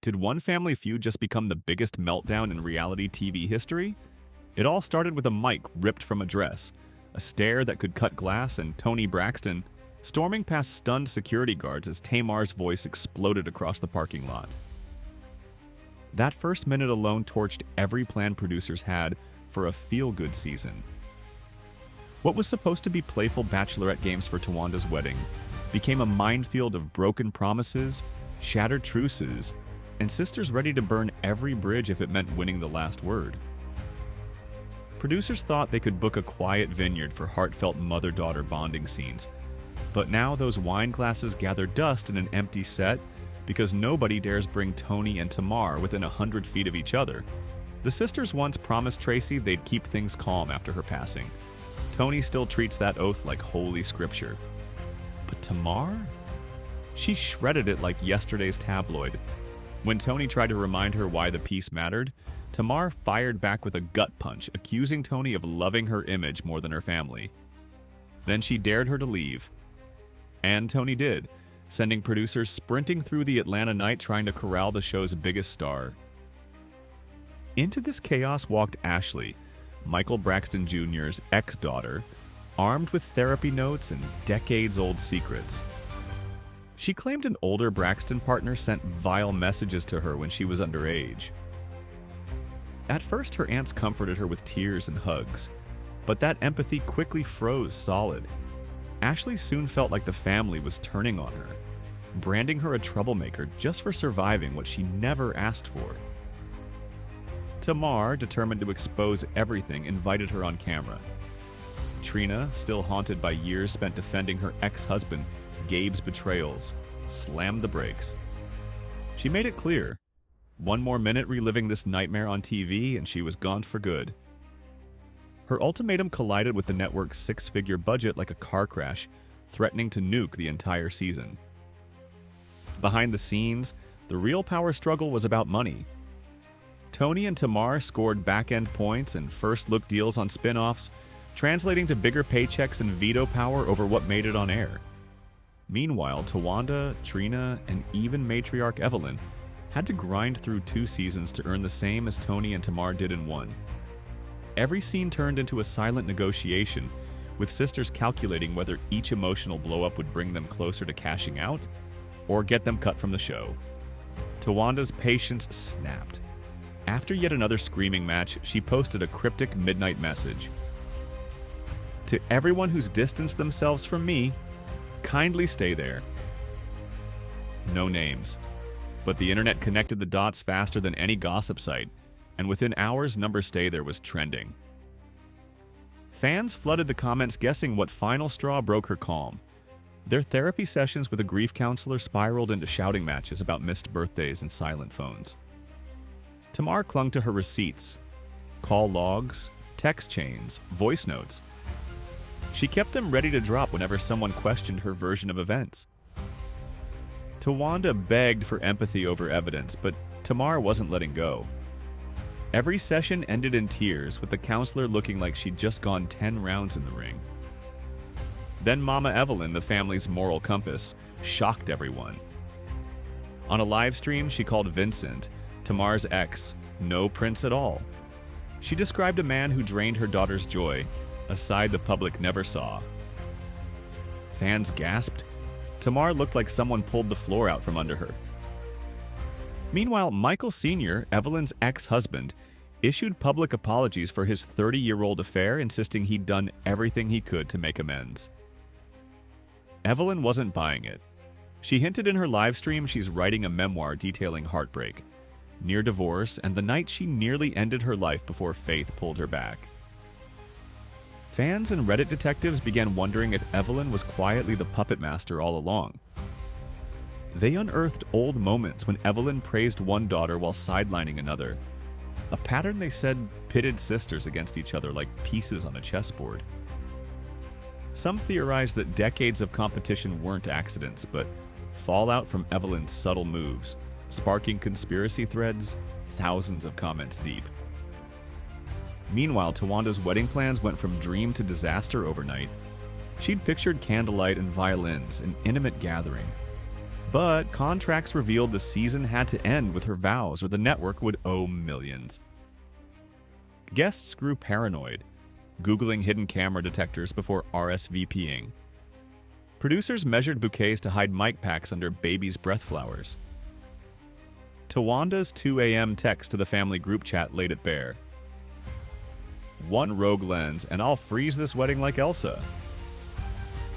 Did one family feud just become the biggest meltdown in reality TV history? It all started with a mic ripped from a dress, a stare that could cut glass, and Toni Braxton storming past stunned security guards as Tamar's voice exploded across the parking lot. That first minute alone torched every plan producers had for a feel-good season. What was supposed to be playful bachelorette games for Tawanda's wedding became a minefield of broken promises, shattered truces, and sisters ready to burn every bridge if it meant winning the last word. Producers thought they could book a quiet vineyard for heartfelt mother-daughter bonding scenes, but now those wine glasses gather dust in an empty set because nobody dares bring Toni and Tamar within 100 feet of each other. The sisters once promised Tracy they'd keep things calm after her passing. Toni still treats that oath like holy scripture. But Tamar? She shredded it like yesterday's tabloid. When Toni tried to remind her why the piece mattered, Tamar fired back with a gut punch, accusing Toni of loving her image more than her family. Then she dared her to leave. And Toni did, sending producers sprinting through the Atlanta night trying to corral the show's biggest star. Into this chaos walked Ashley, Michael Braxton Jr.'s ex-daughter, armed with therapy notes and decades-old secrets. She claimed an older Braxton partner sent vile messages to her when she was underage. At first, her aunts comforted her with tears and hugs, but that empathy quickly froze solid. Ashley soon felt like the family was turning on her, branding her a troublemaker just for surviving what she never asked for. Tamar, determined to expose everything, invited her on camera. Trina, still haunted by years spent defending her ex-husband, Gabe's betrayals, slammed the brakes. She made it clear. One more minute reliving this nightmare on TV and she was gone for good. Her ultimatum collided with the network's six-figure budget like a car crash, threatening to nuke the entire season. Behind the scenes, the real power struggle was about money. Toni and Tamar scored back-end points and first-look deals on spin-offs, translating to bigger paychecks and veto power over what made it on air. Meanwhile, Tawanda, Trina, and even matriarch Evelyn had to grind through 2 seasons to earn the same as Toni and Tamar did in 1. Every scene turned into a silent negotiation, with sisters calculating whether each emotional blow-up would bring them closer to cashing out or get them cut from the show. Tawanda's patience snapped. After yet another screaming match, she posted a cryptic midnight message. "To everyone who's distanced themselves from me, kindly stay there." No names, but the internet connected the dots faster than any gossip site, and within hours, Number Stay There was trending. Fans flooded the comments guessing what final straw broke her calm. Their therapy sessions with a grief counselor spiraled into shouting matches about missed birthdays and silent phones. Tamar clung to her receipts, call logs, text chains, voice notes. She kept them ready to drop whenever someone questioned her version of events. Tawanda begged for empathy over evidence, but Tamar wasn't letting go. Every session ended in tears, with the counselor looking like she'd just gone 10 rounds in the ring. Then Mama Evelyn, the family's moral compass, shocked everyone. On a live stream, she called Vincent, Tamar's ex, no prince at all. She described a man who drained her daughter's joy, a side the public never saw. Fans gasped. Tamar looked like someone pulled the floor out from under her. Meanwhile, Michael Sr., Evelyn's ex-husband, issued public apologies for his 30-year-old affair, insisting he'd done everything he could to make amends. Evelyn wasn't buying it. She hinted in her live stream she's writing a memoir detailing heartbreak, near divorce, and the night she nearly ended her life before Faith pulled her back. Fans and Reddit detectives began wondering if Evelyn was quietly the puppet master all along. They unearthed old moments when Evelyn praised one daughter while sidelining another, a pattern they said pitted sisters against each other like pieces on a chessboard. Some theorized that decades of competition weren't accidents, but fallout from Evelyn's subtle moves, sparking conspiracy threads thousands of comments deep. Meanwhile, Tawanda's wedding plans went from dream to disaster overnight. She'd pictured candlelight and violins, an intimate gathering. But contracts revealed the season had to end with her vows or the network would owe millions. Guests grew paranoid, Googling hidden camera detectors before RSVPing. Producers measured bouquets to hide mic packs under baby's breath flowers. Tawanda's 2 a.m. text to the family group chat laid it bare. "One rogue lens and I'll freeze this wedding like Elsa."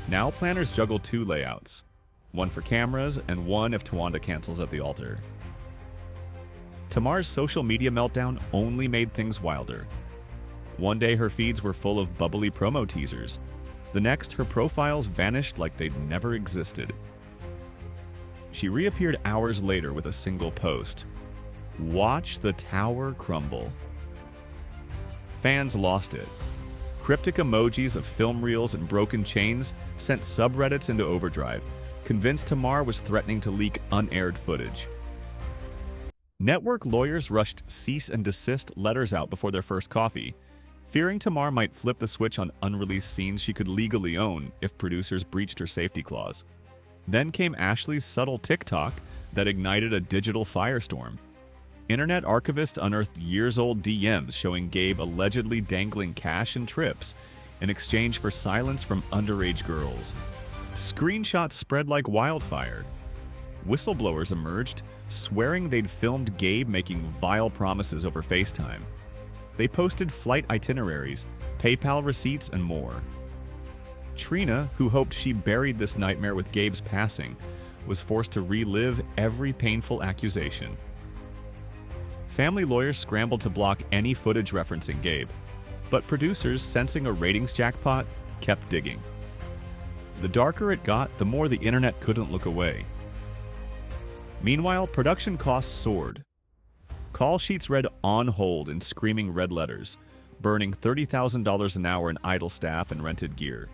Now planners juggle 2 layouts, one for cameras and one if Tawanda cancels at the altar. Tamar's social media meltdown only made things wilder. One day her feeds were full of bubbly promo teasers. The next, her profiles vanished like they'd never existed. She reappeared hours later with a single post. "Watch the tower crumble." Fans lost it. Cryptic emojis of film reels and broken chains sent subreddits into overdrive, convinced Tamar was threatening to leak unaired footage. Network lawyers rushed cease and desist letters out before their first coffee, fearing Tamar might flip the switch on unreleased scenes she could legally own if producers breached her safety clause. Then came Ashley's subtle TikTok that ignited a digital firestorm. Internet archivists unearthed years-old DMs showing Gabe allegedly dangling cash and trips in exchange for silence from underage girls. Screenshots spread like wildfire. Whistleblowers emerged, swearing they'd filmed Gabe making vile promises over FaceTime. They posted flight itineraries, PayPal receipts, and more. Trina, who hoped she buried this nightmare with Gabe's passing, was forced to relive every painful accusation. Family lawyers scrambled to block any footage referencing Gabe, but producers, sensing a ratings jackpot, kept digging. The darker it got, the more the internet couldn't look away. Meanwhile, production costs soared. Call sheets read "on hold" in screaming red letters, burning $30,000 an hour in idle staff and rented gear.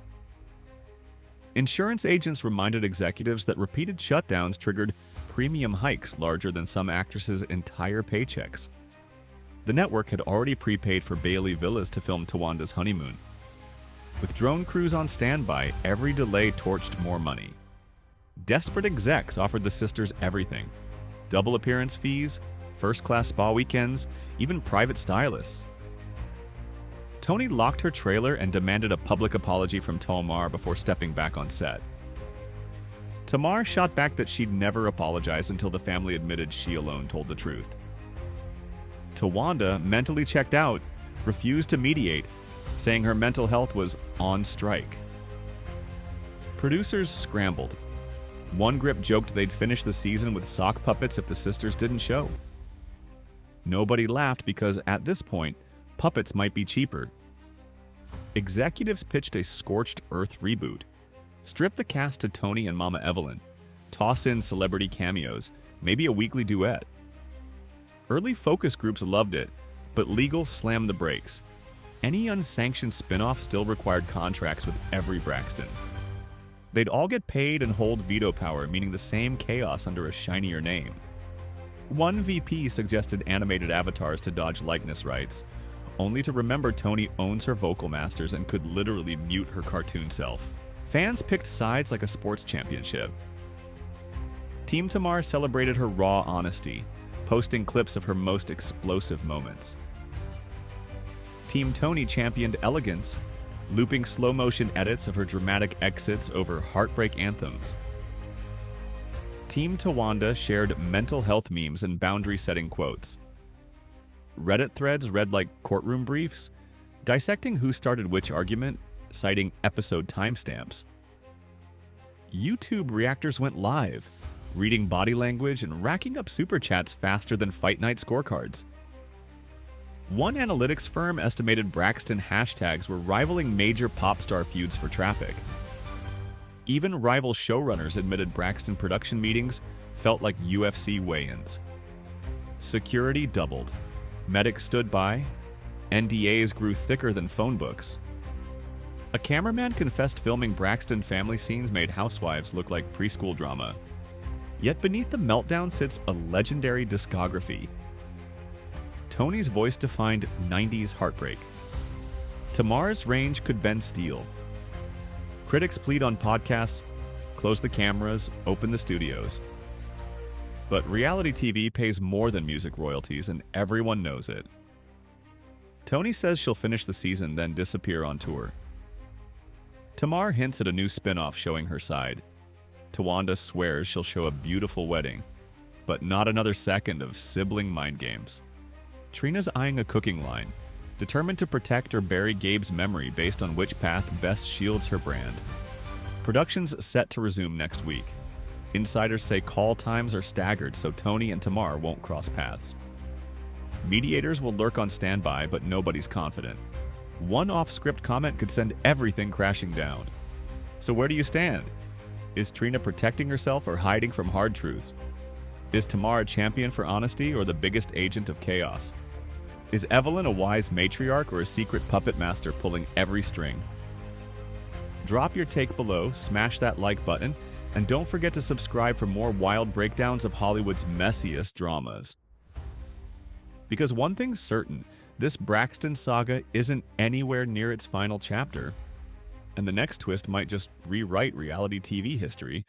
Insurance agents reminded executives that repeated shutdowns triggered premium hikes larger than some actresses' entire paychecks. The network had already prepaid for Bailey Villas to film Tawanda's honeymoon. With drone crews on standby, every delay torched more money. Desperate execs offered the sisters everything: double appearance fees, first-class spa weekends, even private stylists. Toni locked her trailer and demanded a public apology from Tamar before stepping back on set. Tamar shot back that she'd never apologize until the family admitted she alone told the truth. Tawanda, mentally checked out, refused to mediate, saying her mental health was on strike. Producers scrambled. One grip joked they'd finish the season with sock puppets if the sisters didn't show. Nobody laughed because, at this point, puppets might be cheaper. Executives pitched a scorched earth reboot. Strip the cast to Toni and Mama Evelyn. Toss in celebrity cameos, maybe a weekly duet. Early focus groups loved it, but legal slammed the brakes. Any unsanctioned spin-off still required contracts with every Braxton. They'd all get paid and hold veto power, meaning the same chaos under a shinier name. One VP suggested animated avatars to dodge likeness rights, only to remember Toni owns her vocal masters and could literally mute her cartoon self. Fans picked sides like a sports championship. Team Tamar celebrated her raw honesty, posting clips of her most explosive moments. Team Toni championed elegance, looping slow-motion edits of her dramatic exits over heartbreak anthems. Team Tawanda shared mental health memes and boundary-setting quotes. Reddit threads read like courtroom briefs, dissecting who started which argument, citing episode timestamps. YouTube reactors went live, reading body language and racking up super chats faster than Fight Night scorecards. One analytics firm estimated Braxton hashtags were rivaling major pop star feuds for traffic. Even rival showrunners admitted Braxton production meetings felt like UFC weigh-ins. Security doubled. Medics stood by. NDAs grew thicker than phone books. A cameraman confessed filming Braxton family scenes made housewives look like preschool drama. Yet beneath the meltdown sits a legendary discography. Toni's voice defined 90s heartbreak. Tamar's range could bend steel. Critics plead on podcasts, close the cameras, open the studios. But reality TV pays more than music royalties, and everyone knows it. Tony says she'll finish the season, then disappear on tour. Tamar hints at a new spin-off showing her side. Tawanda swears she'll show a beautiful wedding, but not another second of sibling mind games. Trina's eyeing a cooking line, determined to protect or bury Gabe's memory based on which path best shields her brand. Production's set to resume next week. Insiders say call times are staggered so Tony and Tamar won't cross paths. Mediators will lurk on standby, but nobody's confident. One off-script comment could send everything crashing down. So where do you stand? Is Trina protecting herself or hiding from hard truths? Is Tamar a champion for honesty or the biggest agent of chaos? Is Evelyn a wise matriarch or a secret puppet master pulling every string? Drop your take below, smash that like button, and don't forget to subscribe for more wild breakdowns of Hollywood's messiest dramas. Because one thing's certain, this Braxton saga isn't anywhere near its final chapter, and the next twist might just rewrite reality TV history